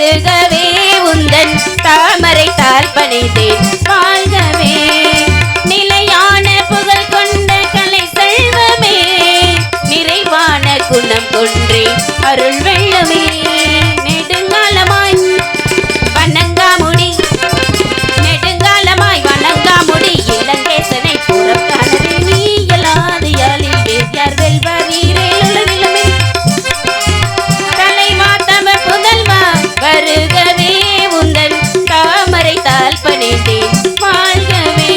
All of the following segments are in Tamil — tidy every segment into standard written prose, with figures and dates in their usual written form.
வருகவே உந்தன் தாமரை தாழ் பணிந்தேன் வாழ்கவே நிலையான புகழ் கொண்ட கலை செல்வமே நிறைவான குணம் கொன்றே அருள் வெள்ளமே நெடுங்காலமாய் வணங்காமுடி இளங்கேசனை புறம் காணவே நீ இயலாது யாழில் வேதியார் வெல்வார் நீரேலுலகிலுமே தலைமாத்தம புதல்வா வருகவே உந்தன் தாமரை தாழ் பணிந்தேன் வாழ்கவே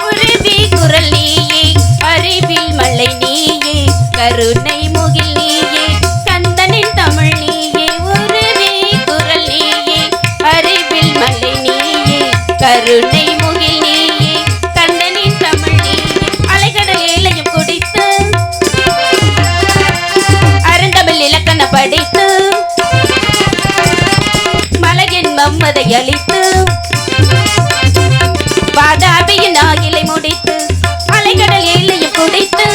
உருவி குரல் நீயே அறிவில் மலை நீயே கருணை முகில் நீயே கந்தனின் தமிழ் நீயே உருவி குரல் நீயே அறிவில் மலை நீயே கருணை முகில் நீயே கந்தனின் தமிழ் நீயே அலைகடல் ஏழையும் குடித்து அருந்தமிழ் இலக்கண படித்து மலையின் மம்மதை அளித்து வாதாபியின் ஆகிலை முடித்து அலைகடல் ஏழையும் குடித்து